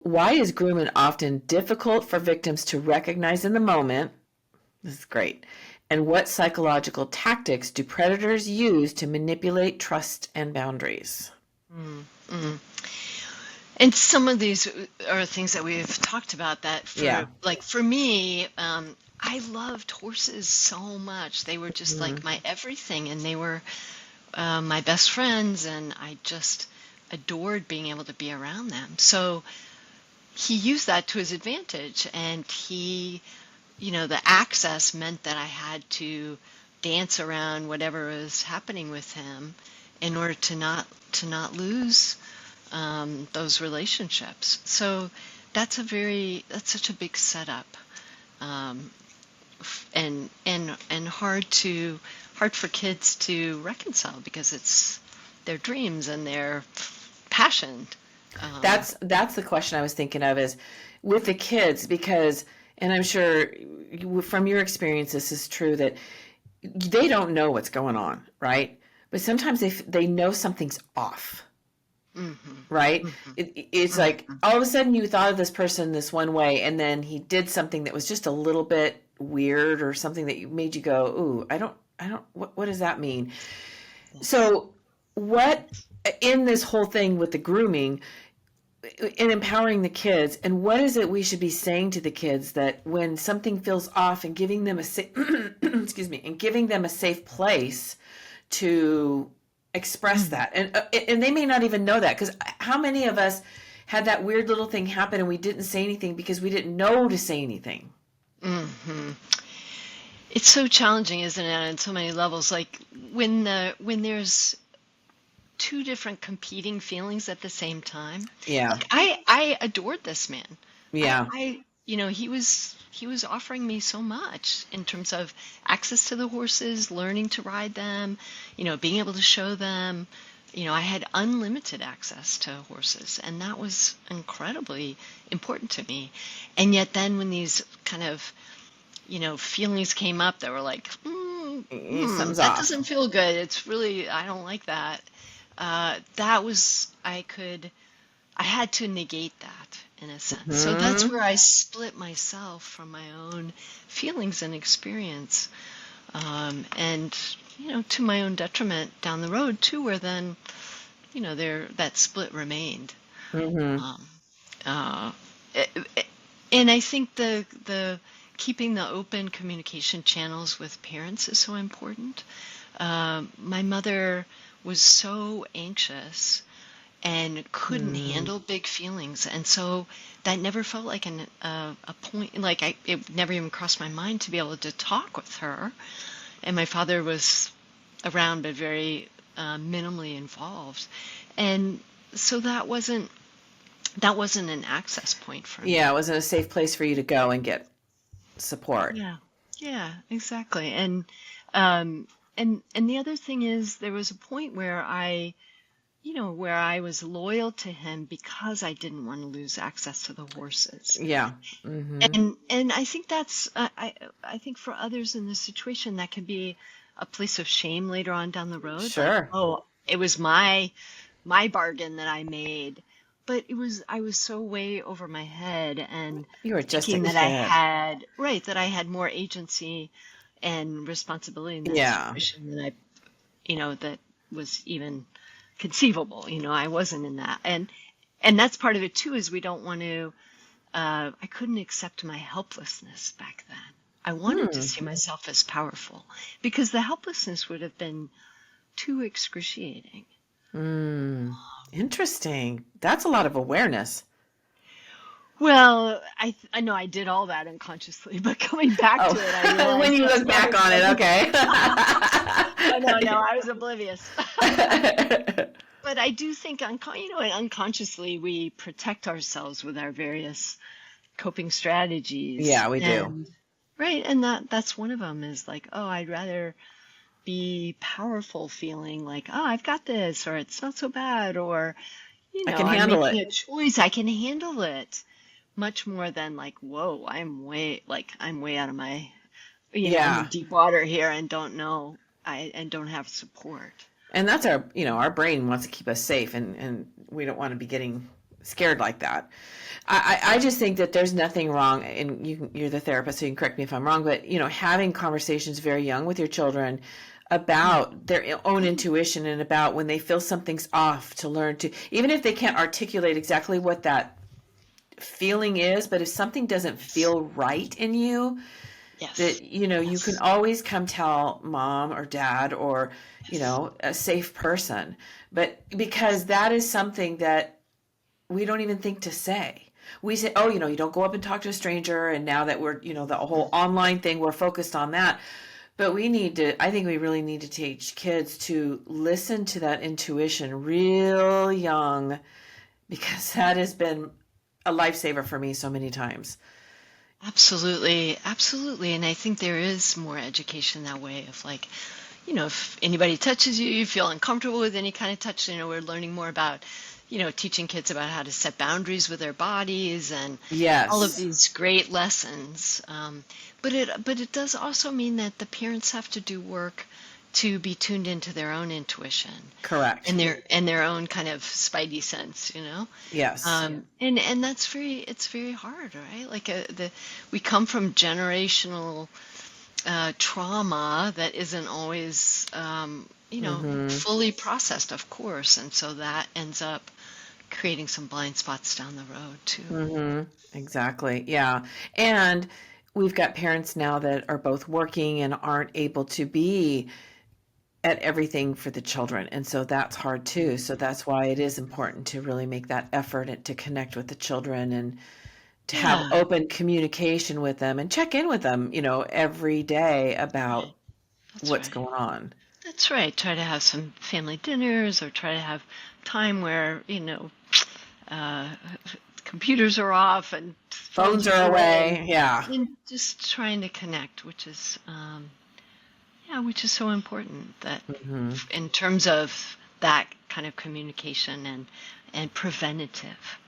Why is grooming often difficult for victims to recognize in the moment? This is great. And what psychological tactics do predators use to manipulate trust and boundaries? Mm, mm. And some of these are things that we've talked about that Yeah. for me, I loved horses so much. They were just Mm-hmm. like my everything, and they were my best friends, and I just adored being able to be around them. So he used that to his advantage, and the access meant that I had to dance around whatever was happening with him in order to not lose those relationships. So that's such a big setup, um, and hard for kids to reconcile because it's their dreams and their passion. Um, That's the question I was thinking of is with the kids because, and I'm sure from your experience this is true that they don't know what's going on, right? But sometimes they know something's off, mhm, right? mhm, It's like mhm. all of a sudden you thought of this person this one way, and then he did something that was just a little bit weird or something that made you go, "Ooh, I don't. What does that mean?" Yes. So, what in this whole thing with the grooming and empowering the kids, and what is it we should be saying to the kids that when something feels off and giving them a excuse me, and giving them a safe place to express Mhm, that, and they may not even know that because how many of us had that weird little thing happen and we didn't say anything because we didn't know to say anything. mhm. It's so challenging, isn't it, on so many levels? Like when there's two different competing feelings at the same time. Yeah. Like I adored this man. Yeah. He was offering me so much in terms of access to the horses, learning to ride them, being able to show them. I had unlimited access to horses, and that was incredibly important to me. And yet then when these kind of, feelings came up that were like, Something's that off. doesn't feel good. It's really, I don't like that. That was, I had to negate that in a sense. So that's Hmm. where I split myself from my own feelings and experience. And, to my own detriment down the road too, where then, that split remained. Hmm. Um, uh, and I think the keeping the open communication channels with parents is so important. My mother was so anxious and couldn't Hmm. handle big feelings, and so that never felt like a point. Like it never even crossed my mind to be able to talk with her. And my father was around but very minimally involved, and so that wasn't an access point for Yeah, it me. wasn't a safe place for you to go and get support. Yeah, yeah, exactly. Um, and the other thing is there was a point where I was loyal to him because I didn't want to lose access to the horses. Yeah. Hmm. And I think I think for others in this situation that can be a place of shame later on down the road, like, Sure. oh, it was my bargain that I made. But I was so way over my head and You were just a thinking kid. that I had more agency and responsibility in that Yeah. situation than that was even conceivable. I wasn't in that. And that's part of it too, is we don't want to, I couldn't accept my helplessness back then. I wanted to Hmm. see myself as powerful because the helplessness would have been too excruciating. Hmm. Interesting. That's a lot of awareness. Well, I know I did all that unconsciously, but coming back Oh, to it, I when realized you that look back on it, okay. oh no, I was oblivious. But I do think unconsciously we protect ourselves with our various coping strategies, Yeah, we do. and right, and that's one of them is like, oh, I'd rather be powerful, feeling like, oh, I've got this, or it's not so bad, or I can I'm handle making it. a choice, I can handle it, much more than like, whoa, I'm way out of my, I'm in Yeah. deep water here and don't know, and don't have support. And that's our brain wants to keep us safe and we don't want to be getting scared like that. I just think that there's nothing wrong, and you're the therapist, so you can correct me if I'm wrong, but having conversations very young with your children about their own intuition and about when they feel something's off, to learn to, even if they can't articulate exactly what that feeling is, but if something doesn't feel right in you, Yes. that you can Yes. always come tell mom or dad or Yes. a safe person, but because that is something that we don't even think to say. We say, oh, you don't go up and talk to a stranger, and now that we're the whole Mm. online thing, we're focused on that. But I think we really need to teach kids to listen to that intuition real young, because that has been a lifesaver for me so many times. Absolutely, absolutely. And I think there is more education that way of like, if anybody touches you, you feel uncomfortable with any kind of touch, we're learning more about, teaching kids about how to set boundaries with their bodies and all of Yes, these great lessons. But it does also mean that the parents have to do work to be tuned into their own intuition correct. and their own kind of spidey sense. Yes, And it's very hard, right? Like we come from generational trauma that isn't always, mm-hmm. fully processed, of course, and so that ends up creating some blind spots down the road too. Mm-hmm. Exactly. Yeah. And we've got parents now that are both working and aren't able to be at everything for the children. And so that's hard too. So that's why it is important to really make that effort and to connect with the children and to have Yeah, open communication with them and check in with them, every day right. about That's what's right. going on. That's right. Try to have some family dinners or try to have time where, uh, computers are off and phones Phones are are away away. Yeah. and just trying to connect, which is so important that Hmm. in terms of that kind of communication and preventative.